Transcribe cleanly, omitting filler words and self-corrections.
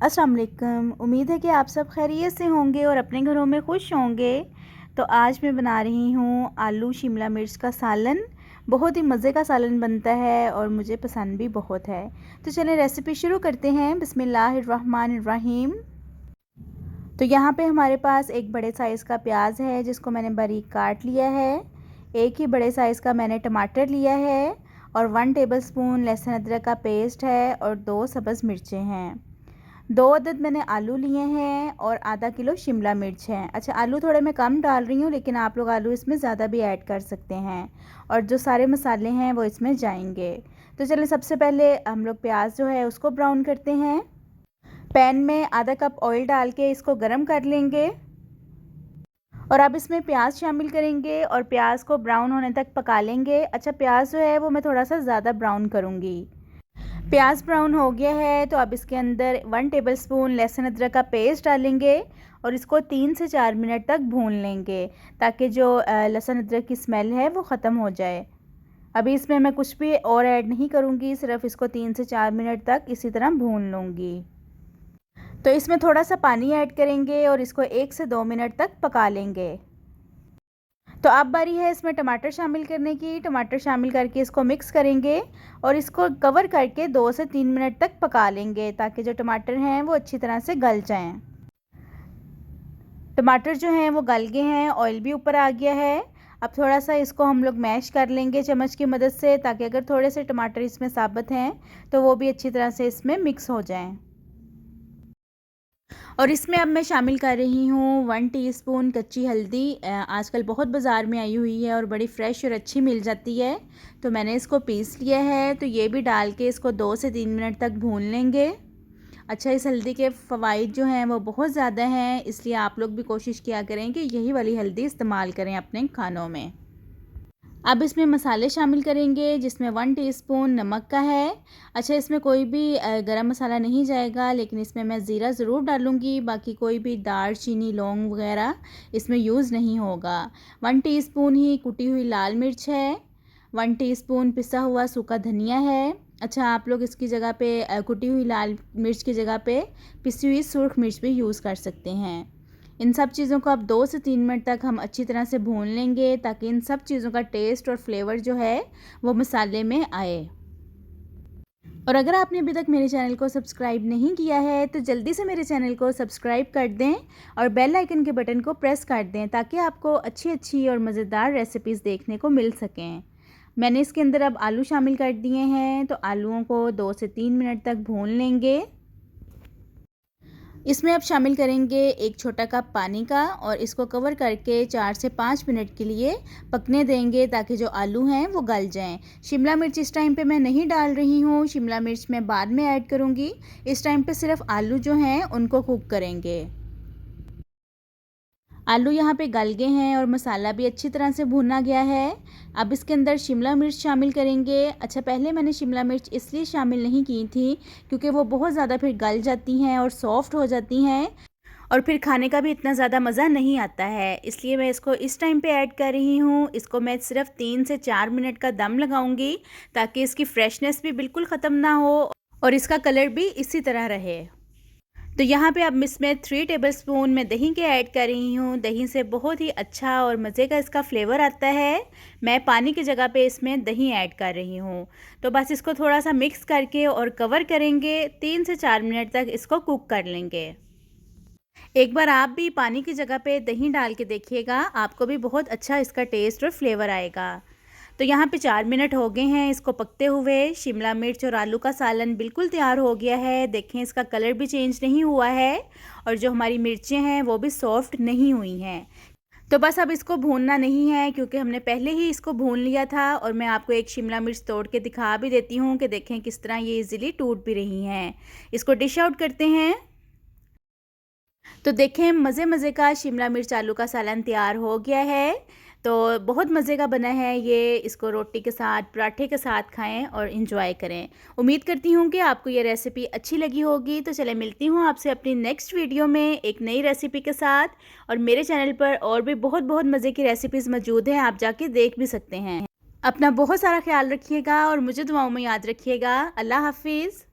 अस्सलाम वालेकुम। उम्मीद है कि आप सब खैरियत से होंगे और अपने घरों में खुश होंगे। तो आज मैं बना रही हूँ आलू शिमला मिर्च का सालन। बहुत ही मज़े का सालन बनता है और मुझे पसंद भी बहुत है। तो चलें रेसिपी शुरू करते हैं। बिस्मिल्लाहिर्रहमानिर्रहीम। तो यहाँ पे हमारे पास एक बड़े साइज़ का प्याज है जिसको मैंने बारीक काट लिया है। एक ही बड़े साइज़ का मैंने टमाटर लिया है और 1 टेबलस्पून लहसुन अदरक का पेस्ट है और 2 सब्ज़ मिर्चें हैं। 2 अदद मैंने आलू लिए हैं और आधा किलो शिमला मिर्च है। अच्छा, आलू थोड़े मैं कम डाल रही हूँ, लेकिन आप लोग आलू इसमें ज़्यादा भी ऐड कर सकते हैं और जो सारे मसाले हैं वो इसमें जाएंगे। तो चलिए सबसे पहले हम लोग प्याज जो है उसको ब्राउन करते हैं। पैन में आधा कप ऑयल डाल के इसको गर्म कर लेंगे और अब इसमें प्याज शामिल करेंगे और प्याज को ब्राउन होने तक पका लेंगे। अच्छा, प्याज जो है वो मैं थोड़ा सा ज़्यादा ब्राउन करूँगी। प्याज ब्राउन हो गया है तो अब इसके अंदर 1 टेबलस्पून लहसुन अदरक का पेस्ट डालेंगे और इसको 3 से 4 मिनट तक भून लेंगे ताकि जो लहसुन अदरक की स्मेल है वो ख़त्म हो जाए। अभी इसमें मैं कुछ भी और ऐड नहीं करूँगी, सिर्फ इसको 3 से 4 मिनट तक इसी तरह भून लूँगी। तो इसमें थोड़ा सा पानी ऐड करेंगे और इसको 1 से 2 मिनट तक पका लेंगे। तो अब बारी है इसमें टमाटर शामिल करने की। टमाटर शामिल करके इसको मिक्स करेंगे और इसको कवर करके 2 से 3 मिनट तक पका लेंगे ताकि जो टमाटर हैं वो अच्छी तरह से गल जाएं। टमाटर जो हैं वो गल गए हैं, ऑयल भी ऊपर आ गया है। अब थोड़ा सा इसको हम लोग मैश कर लेंगे चम्मच की मदद से ताकि अगर थोड़े से टमाटर इसमें साबुत हैं तो वो भी अच्छी तरह से इसमें मिक्स हो जाएँ। और इसमें अब मैं शामिल कर रही हूँ 1 टीस्पून कच्ची हल्दी। आजकल बहुत बाज़ार में आई हुई है और बड़ी फ़्रेश और अच्छी मिल जाती है, तो मैंने इसको पीस लिया है। तो ये भी डाल के इसको 2 से 3 मिनट तक भून लेंगे। अच्छा, इस हल्दी के फ़वाइद जो हैं वो बहुत ज़्यादा हैं, इसलिए आप लोग भी कोशिश किया करें कि यही वाली हल्दी इस्तेमाल करें अपने खानों में। अब इसमें मसाले शामिल करेंगे जिसमें 1 टीस्पून नमक का है। अच्छा, इसमें कोई भी गरम मसाला नहीं जाएगा, लेकिन इसमें मैं ज़ीरा ज़रूर डालूँगी, बाकी कोई भी दालचीनी लौंग वगैरह इसमें यूज़ नहीं होगा। 1 टीस्पून ही कुटी हुई लाल मिर्च है। 1 टीस्पून पिसा हुआ सूखा धनिया है। अच्छा, आप लोग इसकी जगह पे कुटी हुई लाल मिर्च की जगह पे पिसी हुई सुर्ख मिर्च भी यूज़ कर सकते हैं। इन सब चीज़ों को अब 2 से 3 मिनट तक हम अच्छी तरह से भून लेंगे ताकि इन सब चीज़ों का टेस्ट और फ्लेवर जो है वो मसाले में आए। और अगर आपने अभी तक मेरे चैनल को सब्सक्राइब नहीं किया है तो जल्दी से मेरे चैनल को सब्सक्राइब कर दें और बेल आइकन के बटन को प्रेस कर दें ताकि आपको अच्छी अच्छी और मज़ेदार रेसिपीज़ देखने को मिल सकें। मैंने इसके अंदर अब आलू शामिल कर दिए हैं, तो आलूओं को 2 से 3 मिनट तक भून लेंगे। इसमें अब शामिल करेंगे 1 छोटा कप पानी का और इसको कवर करके 4 से 5 मिनट के लिए पकने देंगे ताकि जो आलू हैं वो गल जाएं। शिमला मिर्च इस टाइम पे मैं नहीं डाल रही हूँ, शिमला मिर्च मैं बाद में ऐड करूँगी। इस टाइम पे सिर्फ आलू जो हैं उनको कुक करेंगे। आलू यहाँ पे गल गए हैं और मसाला भी अच्छी तरह से भुना गया है। अब इसके अंदर शिमला मिर्च शामिल करेंगे। अच्छा, पहले मैंने शिमला मिर्च इसलिए शामिल नहीं की थी क्योंकि वो बहुत ज़्यादा फिर गल जाती हैं और सॉफ्ट हो जाती हैं और फिर खाने का भी इतना ज़्यादा मज़ा नहीं आता है, इसलिए मैं इसको इस टाइम पे ऐड कर रही हूँ। इसको मैं सिर्फ 3 से 4 मिनट का दम लगाऊंगी ताकि इसकी फ्रेशनेस भी बिल्कुल ख़त्म ना हो और इसका कलर भी इसी तरह रहे। तो यहाँ पे अब इसमें 3 टेबलस्पून मैं दही के ऐड कर रही हूँ। दही से बहुत ही अच्छा और मज़े का इसका फ्लेवर आता है। मैं पानी की जगह पे इसमें दही ऐड कर रही हूँ। तो बस इसको थोड़ा सा मिक्स करके और कवर करेंगे। 3 से 4 मिनट तक इसको कुक कर लेंगे। एक बार आप भी पानी की जगह पे दही डाल के देखिएगा, आपको भी बहुत अच्छा इसका टेस्ट और फ्लेवर आएगा। तो यहाँ पे 4 मिनट हो गए हैं इसको पकते हुए। शिमला मिर्च और आलू का सालन बिल्कुल तैयार हो गया है। देखें, इसका कलर भी चेंज नहीं हुआ है और जो हमारी मिर्चें हैं वो भी सॉफ्ट नहीं हुई हैं। तो बस अब इसको भूनना नहीं है क्योंकि हमने पहले ही इसको भून लिया था। और मैं आपको एक शिमला मिर्च तोड़ के दिखा भी देती हूँ कि देखें किस तरह ये इजीली टूट भी रही हैं। इसको डिश आउट करते हैं। तो देखें, मज़े का शिमला मिर्च आलू का सालन तैयार हो गया है। तो बहुत मज़े का बना है ये। इसको रोटी के साथ, पराठे के साथ खाएं और इन्जॉय करें। उम्मीद करती हूँ कि आपको ये रेसिपी अच्छी लगी होगी। तो चले मिलती हूँ आपसे अपनी नेक्स्ट वीडियो में एक नई रेसिपी के साथ। और मेरे चैनल पर और भी बहुत मज़े की रेसिपीज़ मौजूद हैं, आप जाके देख भी सकते हैं। अपना बहुत सारा ख्याल रखिएगा और मुझे दुआओं में याद रखिएगा। अल्लाह हाफिज़।